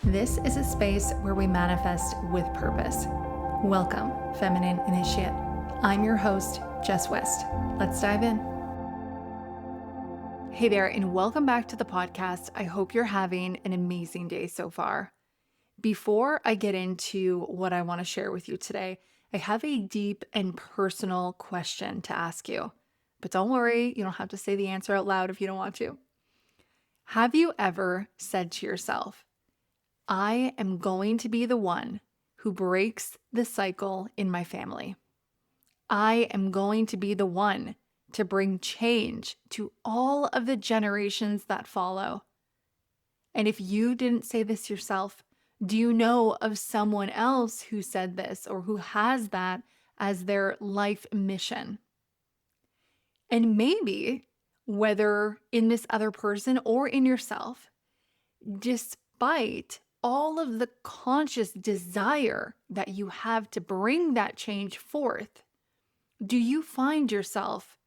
This is a space where we manifest with purpose. Welcome, Feminine Initiate. I'm your host, Jess West. Let's dive in. Hey there, and welcome back to the podcast. I hope you're having an amazing day so far. Before I get into what I want to share with you today, I have a deep and personal question to ask you. But don't worry, you don't have to say the answer out loud if you don't want to. Have you ever said to yourself, I am going to be the one who breaks the cycle in my family. I am going to be the one to bring change to all of the generations that follow. And if you didn't say this yourself, do you know of someone else who said this or who has that as their life mission? And maybe, whether in this other person or in yourself, despite all of the conscious desire that you have to bring that change forth, do you find yourself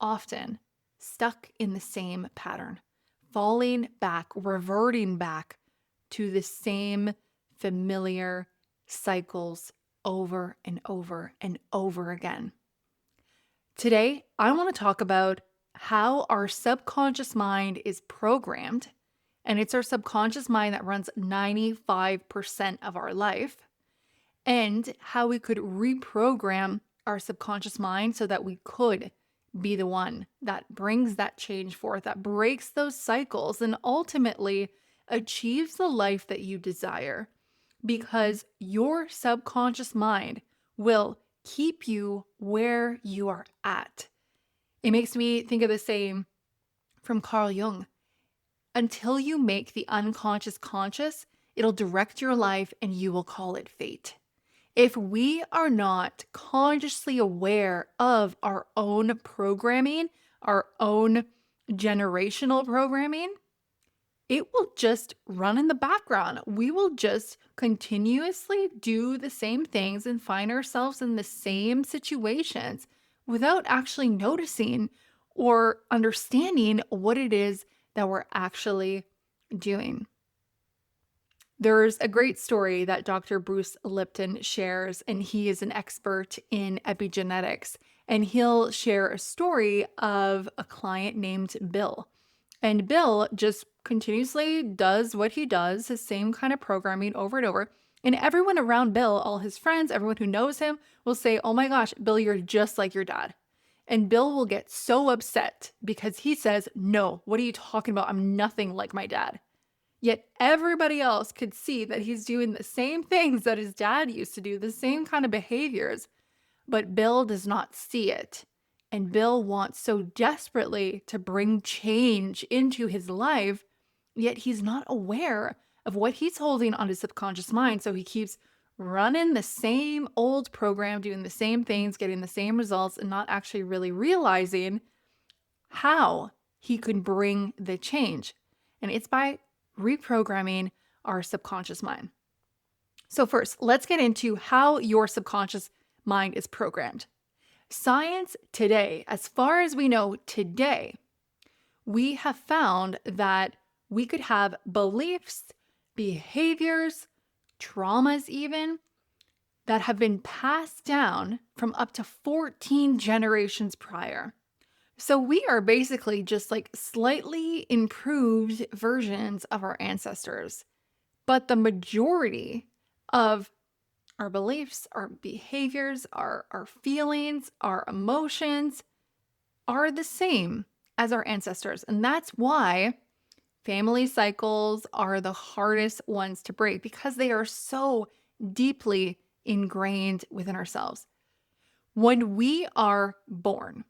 often stuck in the same pattern, falling back, reverting back to the same familiar cycles over and over and over again? Today, I want to talk about how our subconscious mind is programmed. And it's our subconscious mind that runs 95% of our life, and how we could reprogram our subconscious mind so that we could be the one that brings that change forth, that breaks those cycles, and ultimately achieves the life that you desire. Because your subconscious mind will keep you where you are at. It makes me think of the saying from Carl Jung. Until you make the unconscious conscious, it'll direct your life and you will call it fate. If we are not consciously aware of our own programming, our own generational programming, it will just run in the background. We will just continuously do the same things and find ourselves in the same situations without actually noticing or understanding what it is that we're actually doing. There's a great story that Dr. Bruce Lipton shares, and he is an expert in epigenetics. And he'll share a story of a client named Bill. And Bill just continuously does what he does, his same kind of programming over and over. And everyone around Bill, all his friends, everyone who knows him, will say, oh my gosh, Bill, you're just like your dad. And Bill will get so upset because he says, no, what are you talking about? I'm nothing like my dad. Yet everybody else could see that he's doing the same things that his dad used to do, the same kind of behaviors, but Bill does not see it. And Bill wants so desperately to bring change into his life, yet he's not aware of what he's holding on his subconscious mind. So he keeps running the same old program, doing the same things, getting the same results, and not actually really realizing how he could bring the change. And it's by reprogramming our subconscious mind. So first, let's get into how your subconscious mind is programmed. Science today, as far as we know today, we have found that we could have beliefs, behaviors, traumas even, that have been passed down from up to 14 generations prior. So we are basically just like slightly improved versions of our ancestors. But the majority of our beliefs, our behaviors, our feelings, our emotions are the same as our ancestors. And that's why family cycles are the hardest ones to break, because they are so deeply ingrained within ourselves. When we are born,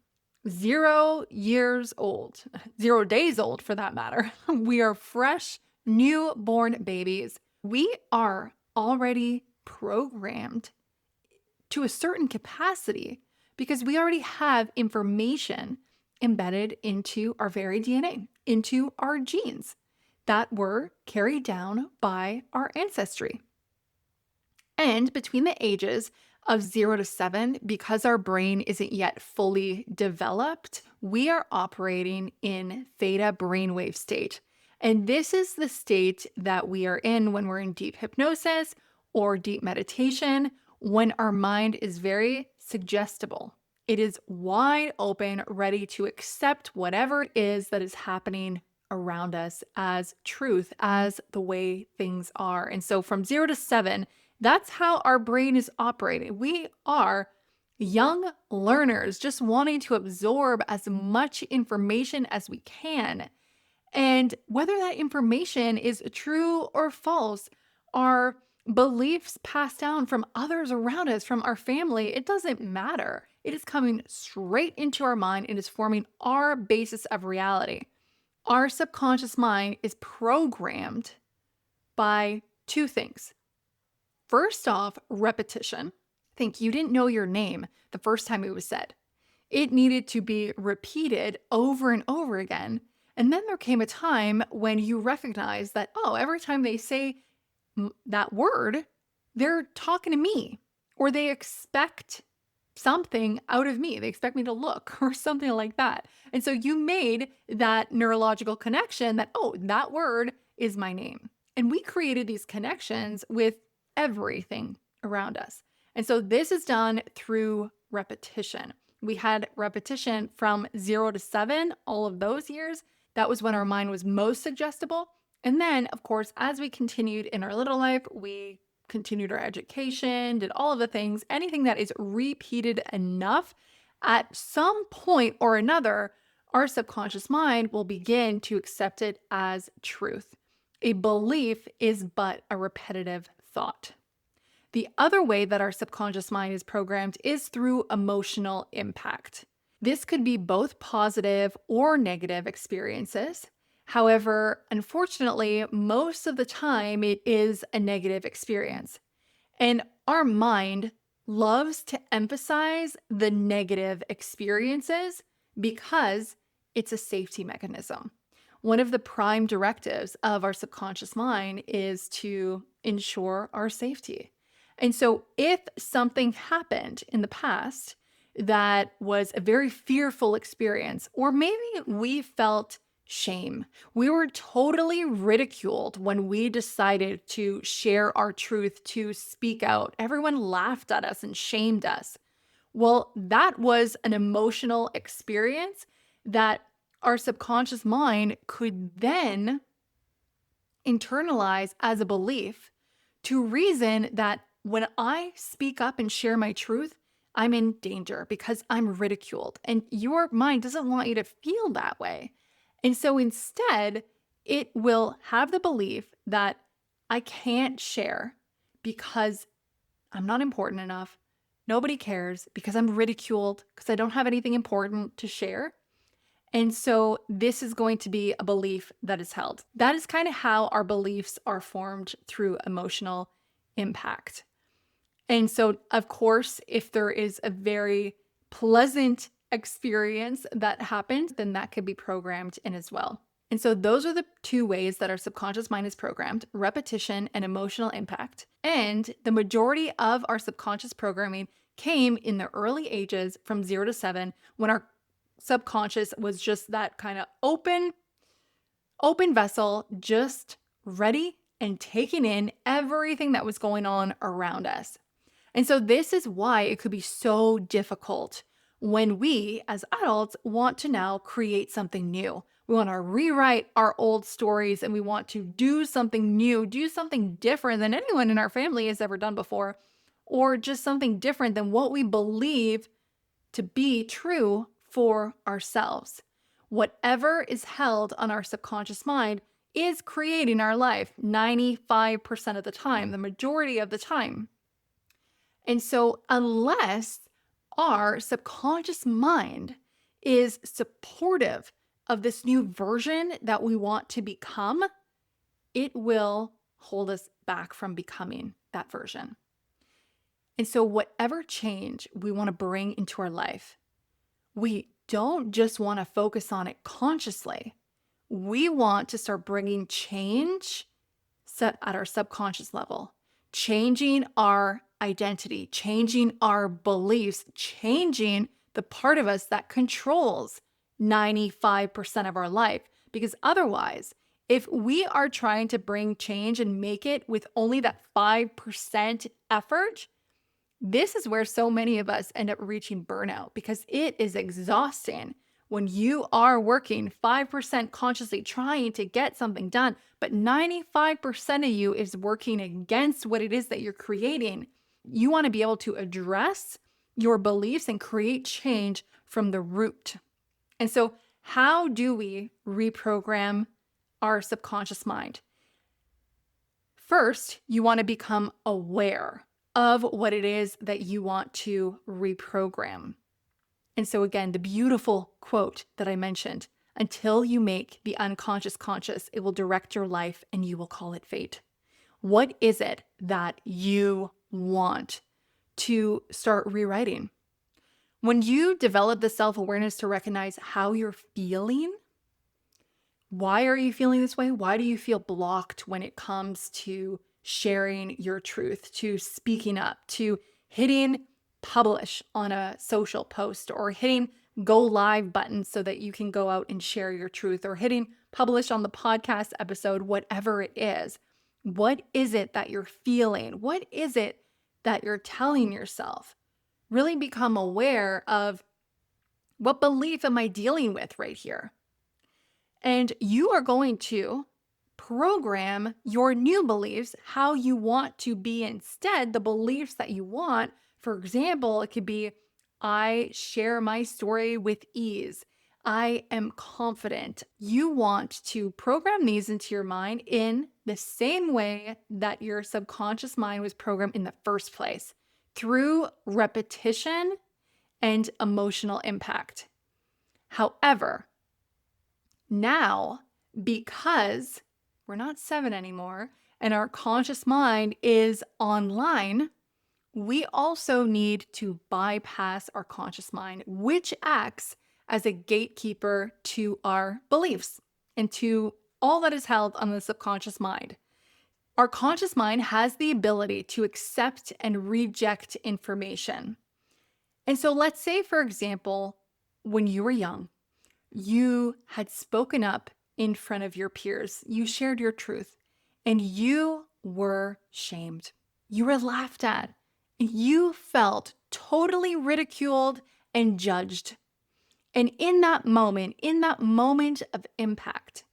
0 years old, 0 days old for that matter, we are fresh, newborn babies. We are already programmed to a certain capacity because we already have information embedded into our very DNA, into our genes that were carried down by our ancestry. And between the ages of 0 to 7, because our brain isn't yet fully developed, we are operating in theta brainwave state. And this is the state that we are in when we're in deep hypnosis or deep meditation, when our mind is very suggestible. It is wide open, ready to accept whatever it is that is happening around us as truth, as the way things are. And so from 0 to 7, that's how our brain is operating. We are young learners just wanting to absorb as much information as we can. And whether that information is true or false, our beliefs passed down from others around us, from our family, it doesn't matter. It is coming straight into our mind and is forming our basis of reality. Our subconscious mind is programmed by two things. First off, repetition. Think you didn't know your name the first time it was said. It needed to be repeated over and over again. And then there came a time when you recognize that, oh, every time they say that word, they're talking to me, or they expect something out of me. They expect me to look or something like that. And so you made that neurological connection that, oh, that word is my name. And we created these connections with everything around us. And so this is done through repetition. We had repetition from 0 to 7, all of those years. That was when our mind was most suggestible. And then, of course, as we continued in our little life, we continued our education, did all of the things. Anything that is repeated enough, at some point or another, our subconscious mind will begin to accept it as truth. A belief is but a repetitive thought. The other way that our subconscious mind is programmed is through emotional impact. This could be both positive or negative experiences. However, unfortunately, most of the time it is a negative experience. And our mind loves to emphasize the negative experiences because it's a safety mechanism. One of the prime directives of our subconscious mind is to ensure our safety. And so if something happened in the past that was a very fearful experience, or maybe we felt shame, we were totally ridiculed when we decided to share our truth, to speak out. Everyone laughed at us and shamed us. Well, that was an emotional experience that our subconscious mind could then internalize as a belief to reason that when I speak up and share my truth, I'm in danger because I'm ridiculed. And your mind doesn't want you to feel that way. And so instead, it will have the belief that I can't share because I'm not important enough. Nobody cares because I'm ridiculed because I don't have anything important to share. And so this is going to be a belief that is held. That is kind of how our beliefs are formed through emotional impact. And so, of course, if there is a very pleasant experience that happened, then that could be programmed in as well. And so those are the two ways that our subconscious mind is programmed: repetition and emotional impact. And the majority of our subconscious programming came in the early ages from 0 to 7, when our subconscious was just that kind of open vessel, just ready and taking in everything that was going on around us. And so this is why it could be so difficult when we as adults want to now create something new. We want to rewrite our old stories and we want to do something new, do something different than anyone in our family has ever done before, or just something different than what we believe to be true for ourselves. Whatever is held on our subconscious mind is creating our life 95% of the time, the majority of the time. And so unless our subconscious mind is supportive of this new version that we want to become, it will hold us back from becoming that version. And so whatever change we want to bring into our life, we don't just want to focus on it consciously. We want to start bringing change set at our subconscious level, changing our identity, changing our beliefs, changing the part of us that controls 95% of our life. Because otherwise, If we are trying to bring change and make it with only that 5% effort, this is where so many of us end up reaching burnout because it is exhausting when you are working 5% consciously trying to get something done, but 95% of you is working against what it is that you're creating. You want to be able to address your beliefs and create change from the root. And so, how do we reprogram our subconscious mind? First, you want to become aware of what it is that you want to reprogram. And so, again, the beautiful quote that I mentioned, until you make the unconscious conscious, it will direct your life and you will call it fate. What is it that you want to start rewriting? When you develop the self-awareness to recognize how you're feeling, why are you feeling this way? Why do you feel blocked when it comes to sharing your truth, to speaking up, to hitting publish on a social post, or hitting go live button so that you can go out and share your truth, or hitting publish on the podcast episode, whatever it is? What is it that you're feeling? What is it that you're telling yourself? Really become aware of, what belief am I dealing with right here? And you are going to program your new beliefs, how you want to be instead, the beliefs that you want. For example, it could be, I share my story with ease. I am confident. You want to program these into your mind in the same way that your subconscious mind was programmed in the first place, through repetition and emotional impact. However, now, because we're not 7 anymore and our conscious mind is online, we also need to bypass our conscious mind, which acts as a gatekeeper to our beliefs and to all that is held on the subconscious mind. Our conscious mind has the ability to accept and reject information. And so let's say, for example, when you were young, you had spoken up in front of your peers, you shared your truth, and you were shamed. You were laughed at. You felt totally ridiculed and judged. And in that moment of impact,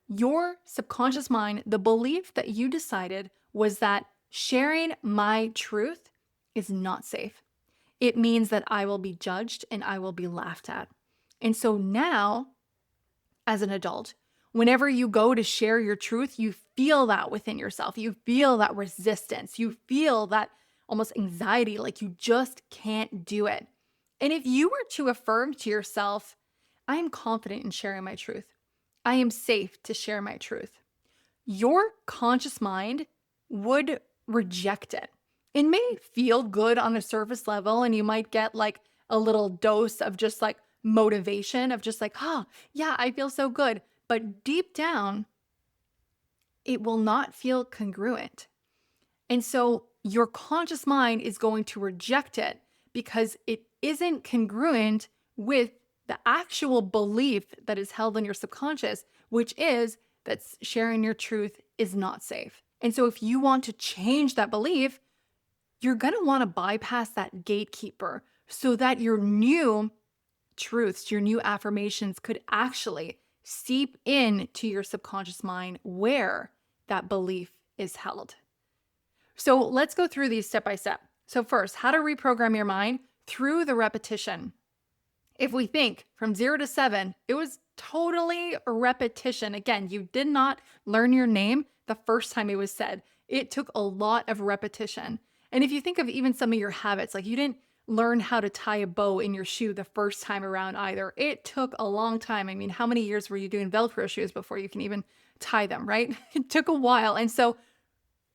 your subconscious mind, the belief that you decided was that sharing my truth is not safe. It means that I will be judged and I will be laughed at. And so now, as an adult, whenever you go to share your truth, you feel that within yourself. You feel that resistance. You feel that almost anxiety, like you just can't do it. And if you were to affirm to yourself, I am confident in sharing my truth, I am safe to share my truth, your conscious mind would reject it. It may feel good on a surface level, and you might get like a little dose of just like motivation of just like, yeah, I feel so good. But deep down, it will not feel congruent. And so your conscious mind is going to reject it because it isn't congruent with the actual belief that is held in your subconscious, which is that sharing your truth is not safe. And so if you want to change that belief, you're going to want to bypass that gatekeeper so that your new truths, your new affirmations could actually seep into your subconscious mind where that belief is held. So let's go through these step by step. So first, how to reprogram your mind through the repetition. If we think from 0 to 7, it was totally a repetition. Again, you did not learn your name the first time it was said. It took a lot of repetition. And if you think of even some of your habits, like you didn't learn how to tie a bow in your shoe the first time around either. It took a long time. I mean, how many years were you doing Velcro shoes before you can even tie them, right? It took a while. And so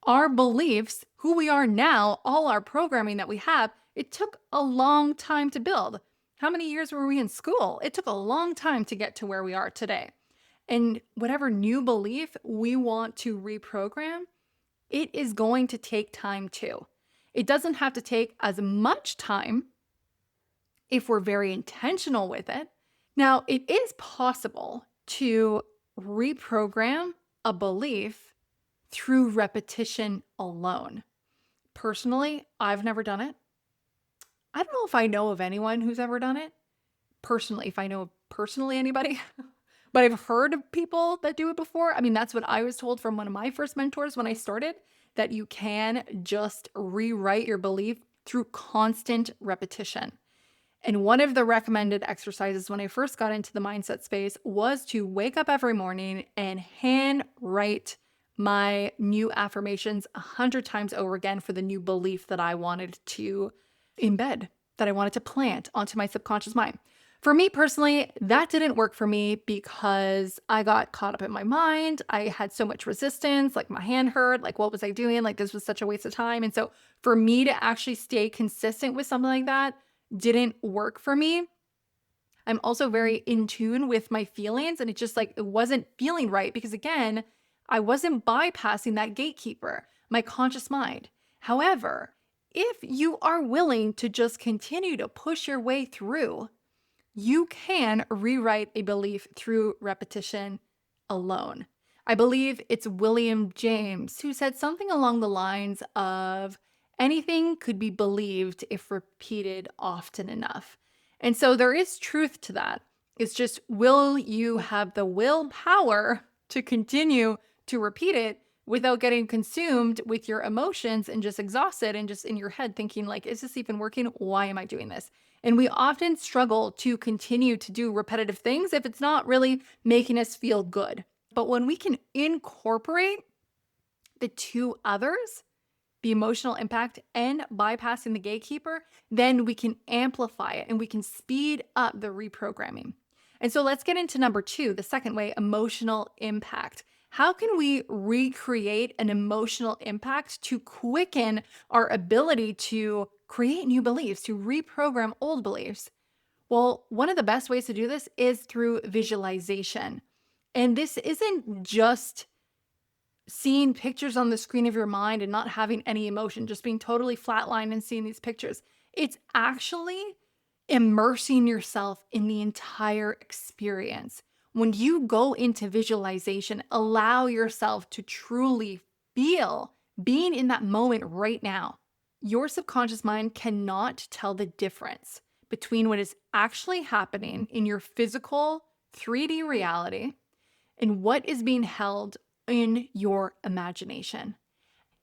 our beliefs, who we are now, all our programming that we have, it took a long time to build. How many years were we in school? It took a long time to get to where we are today. And whatever new belief we want to reprogram, it is going to take time too. It doesn't have to take as much time if we're very intentional with it. Now, it is possible to reprogram a belief through repetition alone. Personally, I've never done it. I don't know if I know of anyone who's ever done it. Personally, if I know personally anybody, but I've heard of people that do it before. I mean, that's what I was told from one of my first mentors when I started, that you can just rewrite your belief through constant repetition. And one of the recommended exercises when I first got into the mindset space was to wake up every morning and hand write my new affirmations 100 times over again for the new belief that I wanted to embed, that I wanted to plant onto my subconscious mind. For me personally, that didn't work for me because I got caught up in my mind. I had so much resistance, like my hand hurt, like what was I doing? Like this was such a waste of time. And so for me to actually stay consistent with something like that didn't work for me. I'm also very in tune with my feelings, and it wasn't feeling right because again, I wasn't bypassing that gatekeeper, my conscious mind. However, if you are willing to just continue to push your way through, you can rewrite a belief through repetition alone. I believe it's William James who said something along the lines of, anything could be believed if repeated often enough. And so there is truth to that. It's just, will you have the willpower to continue to repeat it without getting consumed with your emotions and just exhausted and just in your head thinking like, is this even working? Why am I doing this? And we often struggle to continue to do repetitive things if it's not really making us feel good. But when we can incorporate the two others, the emotional impact and bypassing the gatekeeper, then we can amplify it and we can speed up the reprogramming. And so let's get into number 2, the second way, emotional impact. How can we recreate an emotional impact to quicken our ability to create new beliefs, to reprogram old beliefs? Well, one of the best ways to do this is through visualization. And this isn't just seeing pictures on the screen of your mind and not having any emotion, just being totally flatlined and seeing these pictures. It's actually immersing yourself in the entire experience. When you go into visualization, allow yourself to truly feel being in that moment right now. Your subconscious mind cannot tell the difference between what is actually happening in your physical 3D reality and what is being held in your imagination.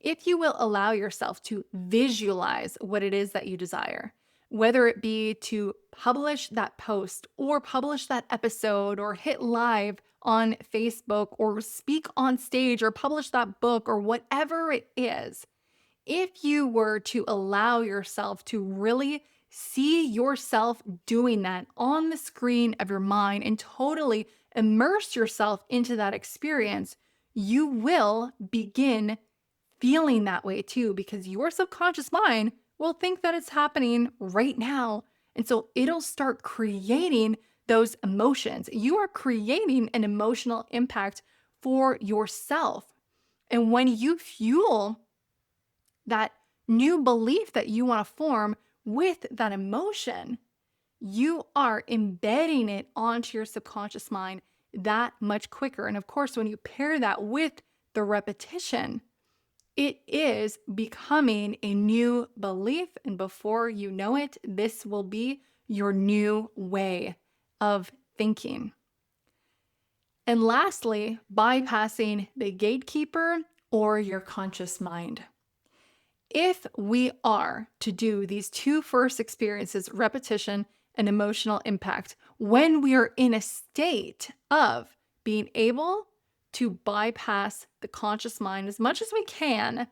If you will allow yourself to visualize what it is that you desire, whether it be to publish that post or publish that episode or hit live on Facebook or speak on stage or publish that book or whatever it is, if you were to allow yourself to really see yourself doing that on the screen of your mind and totally immerse yourself into that experience, you will begin feeling that way too, because your subconscious mind will think that it's happening right now. And so it'll start creating those emotions. You are creating an emotional impact for yourself. And when you fuel that new belief that you want to form with that emotion, you are embedding it onto your subconscious mind that much quicker. And of course, when you pair that with the repetition, it is becoming a new belief. And before you know it, this will be your new way of thinking. And lastly, bypassing the gatekeeper or your conscious mind. If we are to do these two first experiences, repetition and emotional impact, when we are in a state of being able to bypass the conscious mind as much as we can,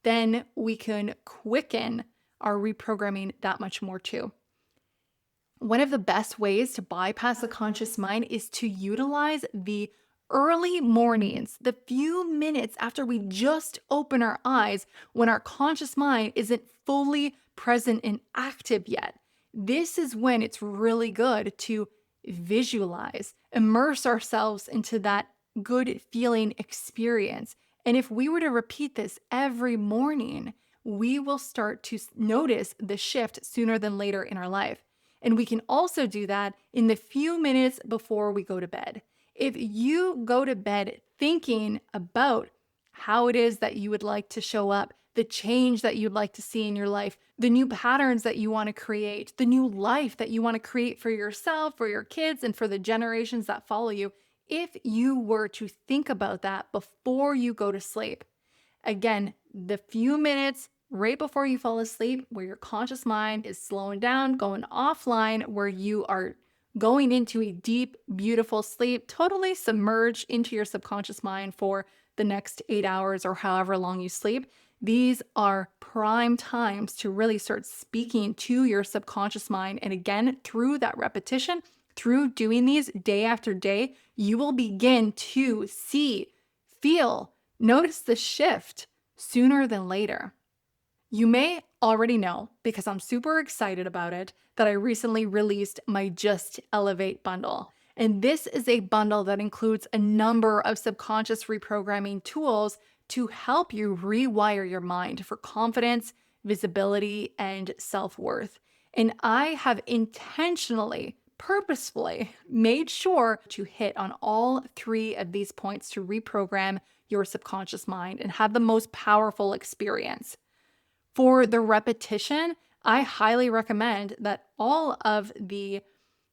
then we can quicken our reprogramming that much more too. One of the best ways to bypass the conscious mind is to utilize the early mornings, the few minutes after we just open our eyes when our conscious mind isn't fully present and active yet. This is when it's really good to visualize, immerse ourselves into that good feeling experience. And if we were to repeat this every morning, we will start to notice the shift sooner than later in our life. And we can also do that in the few minutes before we go to bed. If you go to bed thinking about how it is that you would like to show up, the change that you'd like to see in your life, the new patterns that you want to create, the new life that you want to create for yourself, for your kids, and for the generations that follow you, if you were to think about that before you go to sleep, again, the few minutes right before you fall asleep where your conscious mind is slowing down, going offline, where you are going into a deep, beautiful sleep, totally submerged into your subconscious mind for the next 8 hours or however long you sleep. These are prime times to really start speaking to your subconscious mind. And again, through that repetition, through doing these day after day, you will begin to see, feel, notice the shift sooner than later. You may already know, because I'm super excited about it, that I recently released my Just Elevate bundle. And this is a bundle that includes a number of subconscious reprogramming tools to help you rewire your mind for confidence, visibility, and self-worth. And I have intentionally, purposefully made sure to hit on all 3 of these points to reprogram your subconscious mind and have the most powerful experience. For the repetition, I highly recommend that all of the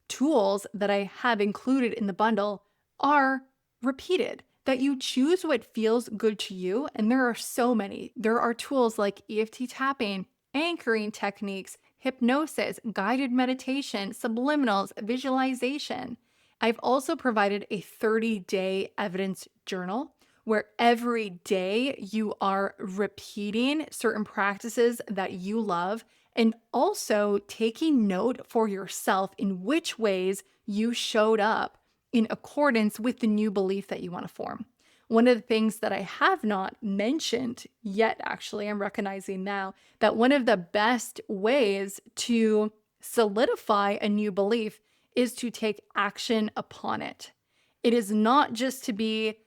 tools that I have included in the bundle are repeated, that you choose what feels good to you. And there are so many. There are tools like EFT tapping, anchoring techniques, hypnosis, guided meditation, subliminals, visualization. I've also provided a 30-day evidence journal where every day you are repeating certain practices that you love and also taking note for yourself in which ways you showed up in accordance with the new belief that you want to form. One of the things that I have not mentioned yet, actually, I'm recognizing now that one of the best ways to solidify a new belief is to take action upon it. It is not just to be,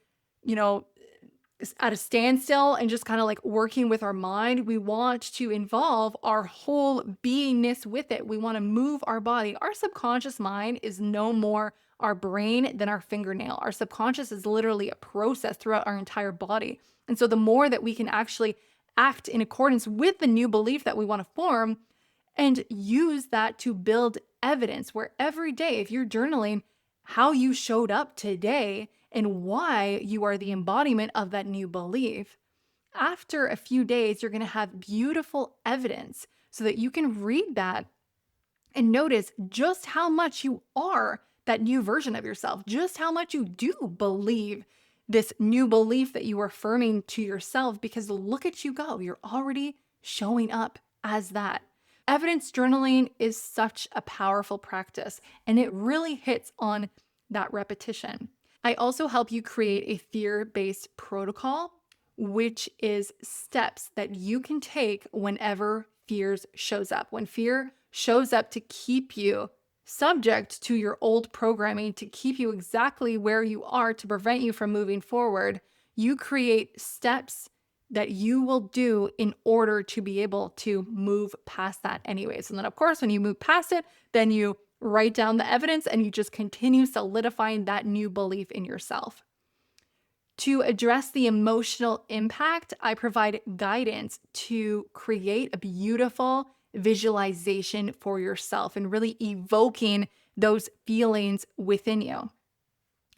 at a standstill and just kind of like working with our mind. We want to involve our whole beingness with it. We want to move our body. Our subconscious mind is no more our brain than our fingernail. Our subconscious is literally a process throughout our entire body. And so the more that we can actually act in accordance with the new belief that we want to form and use that to build evidence, where every day, if you're journaling how you showed up today and why you are the embodiment of that new belief, after a few days, you're going to have beautiful evidence so that you can read that and notice just how much you are that new version of yourself, just how much you do believe this new belief that you are affirming to yourself, because look at you go. You're already showing up as that. Evidence journaling is such a powerful practice, and it really hits on that repetition. I also help you create a fear-based protocol, which is steps that you can take whenever fears shows up. When fear shows up to keep you subject to your old programming, to keep you exactly where you are, to prevent you from moving forward, you create steps that you will do in order to be able to move past that anyways. And then of course, when you move past it, then you write down the evidence and you just continue solidifying that new belief in yourself. To address the emotional impact, I provide guidance to create a beautiful visualization for yourself and really evoking those feelings within you.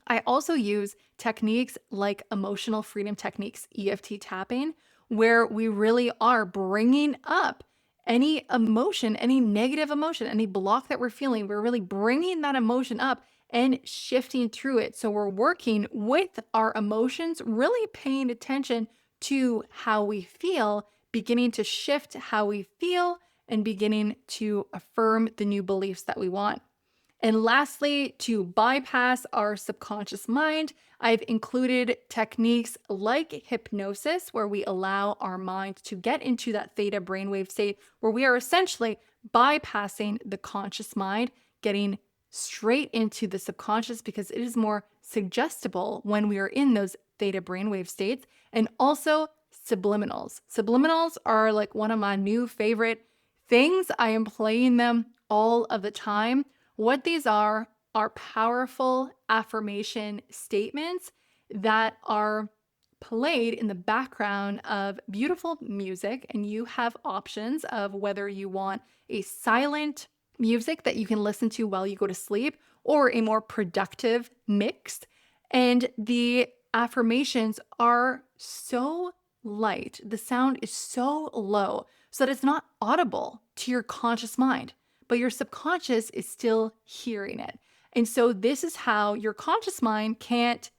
I also use techniques like emotional freedom techniques, EFT tapping, where we really are bringing up any emotion, any negative emotion, any block that we're feeling. We're really bringing that emotion up and shifting through it. So we're working with our emotions, really paying attention to how we feel, beginning to shift how we feel, and beginning to affirm the new beliefs that we want. And lastly, to bypass our subconscious mind, I've included techniques like hypnosis, where we allow our mind to get into that theta brainwave state, where we are essentially bypassing the conscious mind, getting straight into the subconscious, because it is more suggestible when we are in those theta brainwave states. And also subliminals. Subliminals are like one of my new favorite things. I am playing them all of the time. What these are are powerful affirmation statements that are played in the background of beautiful music, and you have options of whether you want a silent music that you can listen to while you go to sleep or a more productive mix. And the affirmations are so light, the sound is so low so that it's not audible to your conscious mind, but your subconscious is still hearing it. And so this is how your conscious mind can't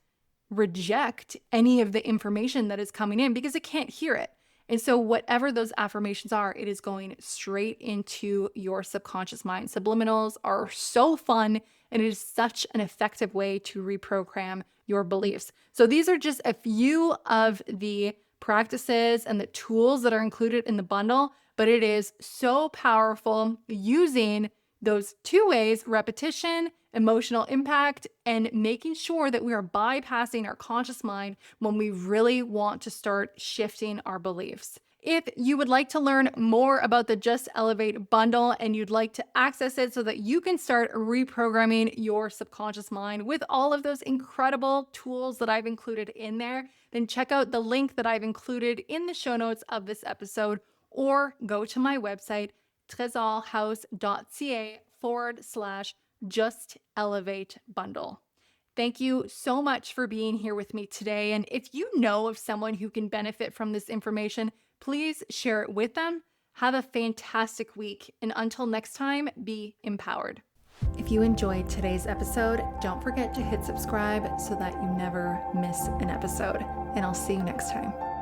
reject any of the information that is coming in because it can't hear it. And so whatever those affirmations are, it is going straight into your subconscious mind. Subliminals are so fun, and it is such an effective way to reprogram your beliefs. So these are just a few of the practices and the tools that are included in the bundle, but it is so powerful using those two ways: repetition, emotional impact, and making sure that we are bypassing our conscious mind when we really want to start shifting our beliefs. If you would like to learn more about the Just Elevate bundle and you'd like to access it so that you can start reprogramming your subconscious mind with all of those incredible tools that I've included in there, then check out the link that I've included in the show notes of this episode, or go to my website, tresorhouse.ca/Just Elevate bundle. Thank you so much for being here with me today. And if you know of someone who can benefit from this information, please share it with them. Have a fantastic week. And until next time, be empowered. If you enjoyed today's episode, don't forget to hit subscribe so that you never miss an episode. And I'll see you next time.